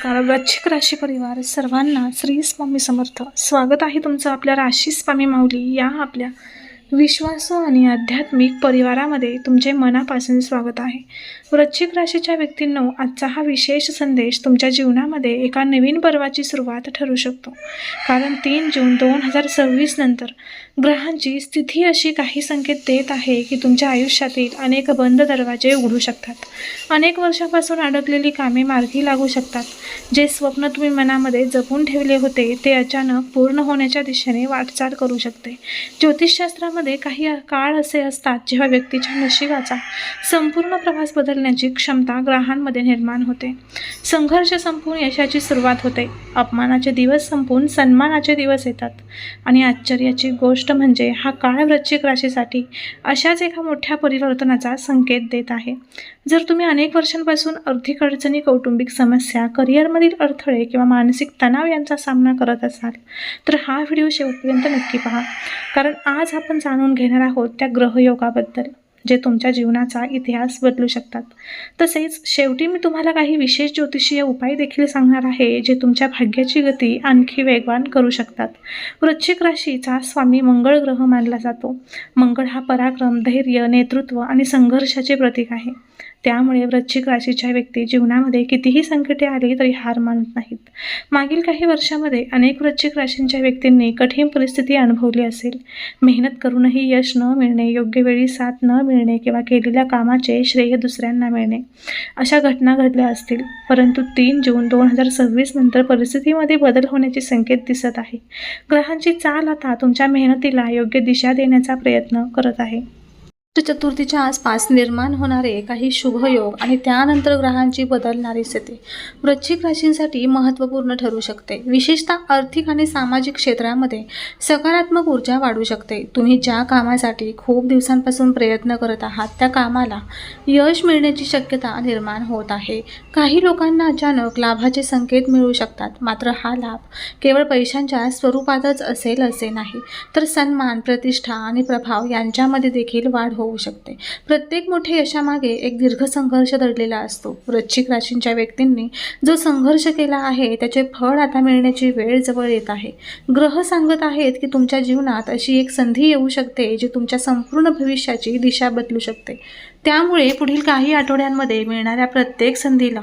नमस्कार वृश्चिक राशी परिवार सर्वांना श्री स्वामी समर्थ. स्वागत आहे तुमचं आपल्या राशी स्वामी माऊली या आपल्या विश्वासू आणि आध्यात्मिक परिवारामध्ये. तुमचे मनापासून स्वागत आहे. वृश्चिक राशीच्या व्यक्तींनो, आजचा हा विशेष संदेश तुमच्या जीवनामध्ये एका नवीन पर्वाची सुरुवात ठरू शकतो. कारण 3 जून 2026 नंतर ग्रहांची स्थिती अशी काही संकेत देत आहे की तुमच्या आयुष्यातील अनेक बंद दरवाजे उघडू शकतात. अनेक वर्षापासून अडकलेली कामे मार्गी लागू शकतात. जे स्वप्न तुम्ही मनामध्ये जपून ठेवले होते ते अचानक पूर्ण होण्याच्या दिशेने वाटचाल करू शकते. ज्योतिषशास्त्रामध्ये काही काळ असे असतात जेव्हा व्यक्तीच्या नशिबाचा संपूर्ण प्रवास बदलण्याची क्षमता ग्रहांमध्ये निर्माण होते. संघर्ष संपून यशाची सुरुवात होते. अपमानाचे दिवस संपून सन्मानाचे दिवस येतात. आणि आश्चर्याची गोष्ट म्हणजे हा काळ वृश्चिक राशीसाठी अशाच एका मोठ्या परिवर्तनाचा संकेत देत आहे. जर तुम्ही अनेक वर्षांपासून आर्थिक अडचणी, कौटुंबिक समस्या, करिअरमधील अडथळे किंवा मानसिक तणाव यांचा सामना करत असाल तर हा व्हिडिओ शेवटपर्यंत नक्की पहा. कारण आज आपण जाणून घेणार आहोत त्या ग्रहयोगाबद्दल जे तुमच्या जीवनाचा इतिहास बदलू शकतात. तसेच शेवटी मी तुम्हाला काही विशेष ज्योतिषीय उपाय देखील सांगणार आहे जे तुमच्या भाग्याची गती आणखी वेगवान करू शकतात. वृश्चिक राशीचा स्वामी मंगळ ग्रह मानला जातो. मंगळ हा पराक्रम, धैर्य, नेतृत्व आणि संघर्षाचे प्रतीक आहे. त्यामुळे वृश्चिक राशीच्या व्यक्ती जीवनामध्ये कितीही संकटे आली तरी हार मानत नाहीत. मागील काही वर्षामध्ये अनेक वृश्चिक राशींच्या व्यक्तींनी कठीण परिस्थिती अनुभवली असेल. मेहनत करूनही यश न मिळणे, योग्य वेळी साथ न मिळणे किंवा केलेल्या कामाचे श्रेय दुसऱ्यांना मिळणे अशा घटना घडल्या असतील. परंतु 3 जून 2026 नंतर परिस्थितीमध्ये बदल होण्याचे संकेत दिसत आहे. ग्रहांची चाल आता तुमच्या मेहनतीला योग्य दिशा देण्याचा प्रयत्न करत आहे. चतुर्थीच्या आसपास निर्माण होणारे काही शुभयोग आणि त्यानंतर ग्रहांची बदलणारी स्थिती वृश्चिक राशींसाठी महत्त्वपूर्ण ठरू शकते. विशेषतः आर्थिक आणि सामाजिक क्षेत्रामध्ये सकारात्मक ऊर्जा वाढू शकते. तुम्ही ज्या कामासाठी खूप दिवसांपासून प्रयत्न करत आहात त्या कामाला यश मिळण्याची शक्यता निर्माण होत आहे. काही लोकांना अचानक लाभाचे संकेत मिळू शकतात. मात्र हा लाभ केवळ पैशांच्या स्वरूपातच असेल असे नाही, तर सन्मान, प्रतिष्ठा आणि प्रभाव यांच्यामध्ये देखील वाढ होऊ शकते. प्रत्येक मोठ्या यशामागे एक दीर्घ संघर्ष दडलेला असतो. वृश्चिक राशींच्या व्यक्तींनी जो संघर्ष केला आहे त्याचे फळ आता मिळण्याची वेळ जवळ येत आहे. ग्रह सांगत आहेत की तुमच्या जीवनात अशी एक संधी येऊ शकते जी तुमच्या संपूर्ण भविष्याची दिशा बदलू शकते. त्यामुळे पुढील काही आठवड्यांमध्ये मिळणाऱ्या प्रत्येक संधीला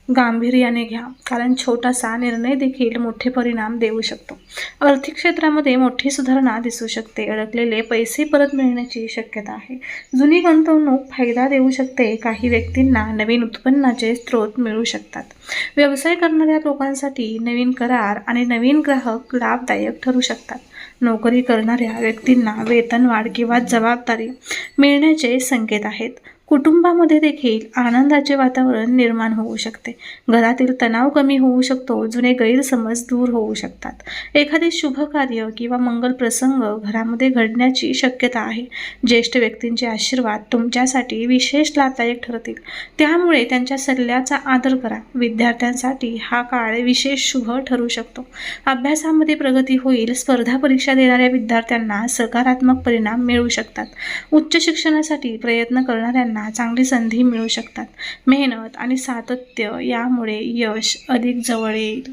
गांभीर्याने घ्या, कारण छोटासा निर्णय देखील मोठे परिणाम देऊ शकतो. आर्थिक क्षेत्रामध्ये मोठी सुधारणा दिसू शकते. अडकलेले पैसे परत मिळण्याची शक्यता आहे. जुनी गुंतवणूक फायदा देऊ शकते. काही व्यक्तींना नवीन उत्पन्नाचे स्रोत मिळू शकतात. व्यवसाय करणाऱ्या लोकांसाठी नवीन करार आणि नवीन ग्राहक लाभदायक ठरू शकतात. नोकरी करणाऱ्या व्यक्तींना वेतनवाढ किंवा जबाबदारी मिळण्याचे संकेत आहेत. कुटुंबामध्ये देखील आनंदाचे वातावरण निर्माण होऊ शकते. घरातील तणाव कमी होऊ शकतो. जुने गैरसमज दूर होऊ शकतात. एखादे शुभ कार्य किंवा मंगल प्रसंग घरामध्ये घडण्याची शक्यता आहे. ज्येष्ठ व्यक्तींचे आशीर्वाद तुमच्यासाठी विशेष लाभदायक ठरतील, त्यामुळे त्यांच्या सल्ल्याचा आदर करा. विद्यार्थ्यांसाठी हा काळ विशेष शुभ ठरू शकतो. अभ्यासामध्ये प्रगती होईल. स्पर्धा परीक्षा देणाऱ्या विद्यार्थ्यांना सकारात्मक परिणाम मिळू शकतात. उच्च शिक्षणासाठी प्रयत्न करणाऱ्यांना चांगली संधी मिळू शकतात. मेहनत आणि सातत्य यामुळे यश अधिक जवळ येईल.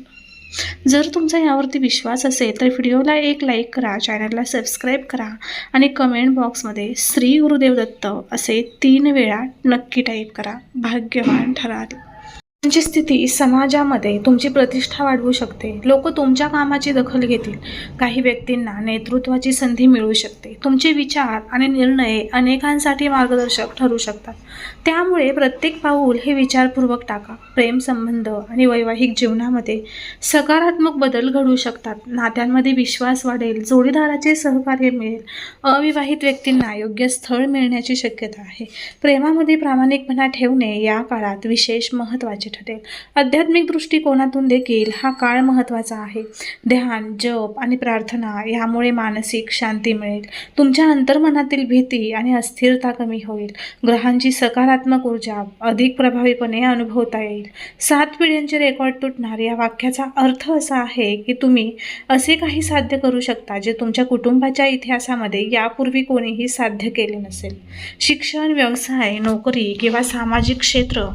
जर तुमचा यावरती विश्वास असेल तर व्हिडिओला एक लाईक करा, चॅनलला सबस्क्राईब करा आणि कमेंट बॉक्समध्ये श्री गुरुदेव दत्त असे 3 वेळा नक्की टाईप करा. भाग्यवान ठराल. तुमची स्थिती समाजामध्ये तुमची प्रतिष्ठा वाढवू शकते. लोक तुमच्या कामाची दखल घेतील. काही व्यक्तींना नेतृत्वाची संधी मिळू शकते. तुमचे विचार आणि निर्णय अनेकांसाठी मार्गदर्शक ठरू शकतात. त्यामुळे प्रत्येक पाऊल हे विचारपूर्वक टाका. प्रेमसंबंध आणि वैवाहिक जीवनामध्ये सकारात्मक बदल घडू शकतात. नात्यांमध्ये विश्वास वाढेल. जोडीदाराचे सहकार्य मिळेल. अविवाहित व्यक्तींना योग्य स्थळ मिळण्याची शक्यता आहे. प्रेमामध्ये प्रामाणिकपणा ठेवणे या काळात विशेष महत्त्वाचे ठरेल. आध्यात्मिक दृष्टिकोनातून देखील हा काळ महत्त्वाचा आहे. ध्यान, जप आणि प्रार्थना यामुळे मानसिक शांती मिळेल. तुमच्या अंतर्मनातील भीती आणि अस्थिरता कमी होईल. ग्रहांची सकारात्मक ऊर्जा अधिक प्रभावीपणे अनुभवता येईल. 7 पिढ्यांचे रेकॉर्ड तुटणार या वाक्याचा अर्थ असा आहे की तुम्ही असे काही साध्य करू शकता जे तुमच्या कुटुंबाच्या इतिहासामध्ये यापूर्वी कोणीही साध्य केले नसेल. शिक्षण, व्यवसाय, नोकरी किंवा सामाजिक क्षेत्र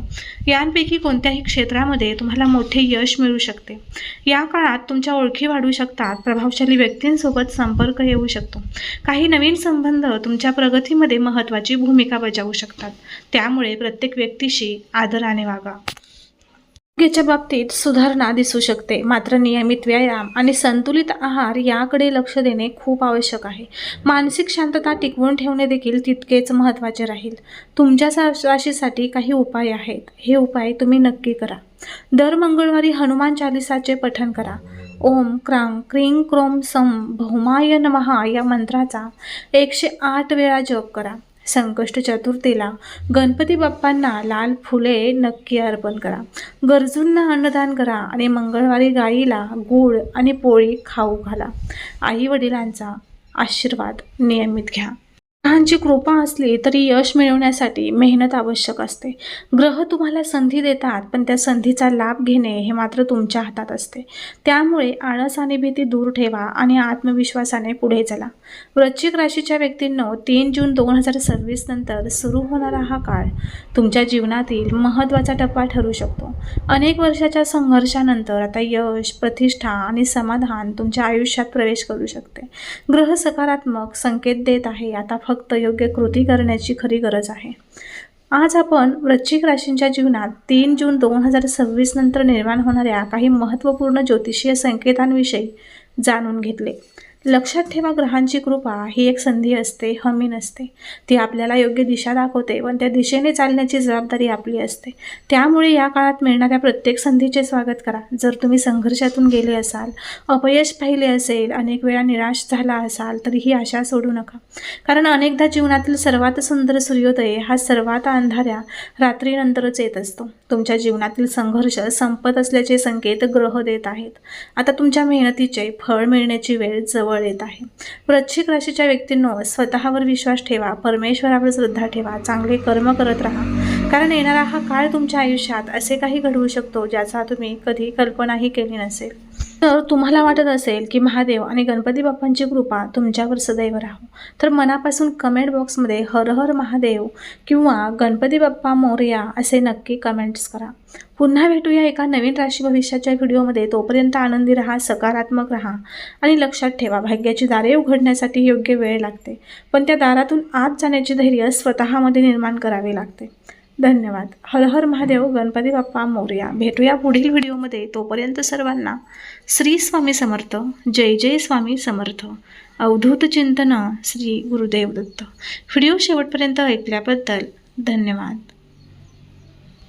यांपैकी कोणते कोणत्याही क्षेत्रामध्ये तुम्हाला मोठे यश मिळू शकते। या काळात तुमच्या ओळखी वाढू शकतात, प्रभावशाली व्यक्तींसोबत संपर्क येऊ शकतो, काही नवीन संबंध तुमच्या प्रगतीमध्ये महत्त्वाची भूमिका बजावू शकतात। त्यामुळे प्रत्येक व्यक्तीशी आदराने वागा। आरोग्याच्या बाबतीत सुधारणा दिसू शकते, मात्र नियमित व्यायाम आणि संतुलित आहार याकडे लक्ष देणे खूप आवश्यक आहे। मानसिक शांतता टिकवून ठेवणे देखील तितकेच महत्त्वाचे राहील। तुमच्या राशीसाठी काही उपाय आहेत, हे उपाय तुम्ही नक्की करा। दर मंगळवारी हनुमान चालिसाचे पठण करा। ओम क्रांग क्रीं क्रोम सम भौमाय नमः या मंत्राचा 108 वेळा जप करा। संकष्ट चतुर्थीला गणपती बाप्पांना लाल फुले नक्की अर्पण करा। गरजूंना अन्नदान करा आणि मंगळवारी गाईला गूळ आणि पोळी खाऊ घाला। आई वडिलांचा आशीर्वाद नियमित घ्या। ग्रहांची कृपा असली तरी यश मिळवण्यासाठी मेहनत आवश्यक असते। ग्रह तुम्हाला संधी देतात, पण त्या संधीचा लाभ घेणे हे मात्र तुमच्या हातात असते। त्यामुळे आळस आणि भीती दूर ठेवा आणि आत्मविश्वासाने पुढे चला। वृश्चिक राशीच्या व्यक्तींनो, 3 जून 2026 नंतर सुरू होणारा हा काळ तुमच्या जीवनातील महत्त्वाचा टप्पा ठरू शकतो। अनेक वर्षाच्या संघर्षानंतर आता यश, प्रतिष्ठा आणि समाधान तुमच्या आयुष्यात प्रवेश करू शकते। ग्रह सकारात्मक संकेत देत आहे, आता फक्त योग्य कृती करण्याची खरी गरज आहे। आज आपण वृश्चिक राशींच्या जीवनात 3 जून 2026 नंतर निर्माण होणाऱ्या काही महत्त्वपूर्ण ज्योतिषीय संकेतांविषयी जाणून घेतले। लक्षात ठेवा, ग्रहांची कृपा ही एक संधी असते, हमी नसते। ती आपल्याला योग्य दिशा दाखवते, पण त्या दिशेने चालण्याची जबाबदारी आपली असते। त्यामुळे या काळात मिळणाऱ्या प्रत्येक संधीचे स्वागत करा। जर तुम्ही संघर्षातून गेले असाल, अपयश पाहिले असेल, अनेक वेळा निराश झाला असाल, तरी ही आशा सोडू नका। कारण अनेकदा जीवनातील सर्वात सुंदर सूर्योदय हा सर्वात अंधाऱ्या रात्रीनंतरच येत असतो। तुमच्या जीवनातील संघर्ष संपत असल्याचे संकेत ग्रह देत आहेत। आता तुमच्या मेहनतीचे फळ मिळण्याची वेळ जवळ येत आहे। वृश्चिक राशीच्या व्यक्तींनो, स्वतःवर विश्वास ठेवा, परमेश्वरावर श्रद्धा ठेवा, चांगले कर्म करत राहा, कारण येणारा हा काळ तुमच्या आयुष्यात असे काही घडवू शकतो ज्याचा तुम्ही कधी कल्पनाही केली नसेल। तर तुम्हाला वाटत असेल की महादेव आणि गणपती बाप्पांची कृपा तुमच्यावर सदैव राहो, तर मनापासून कमेंट बॉक्समध्ये हर हर महादेव किंवा गणपती बाप्पा मोरया असे नक्की कमेंट्स करा। पुन्हा भेटूया एका नवीन राशी भविष्याच्या व्हिडिओमध्ये। तोपर्यंत आनंदी राहा, सकारात्मक राहा आणि लक्षात ठेवा, भाग्याची दारे उघडण्यासाठी योग्य वेळ लागते, पण त्या दारातून आत जाण्याचे धैर्य स्वतःमध्ये निर्माण करावे लागते। धन्यवाद। हर हर महादेव, गणपती बाप्पा मोरया। भेटूया पुढील व्हिडिओमध्ये। तोपर्यंत सर्वांना श्री स्वामी समर्थ। जय जय स्वामी समर्थ। अवधूत चिंतन श्री गुरुदेव दत्त। व्हिडिओ शेवटपर्यंत ऐकल्याबद्दल धन्यवाद।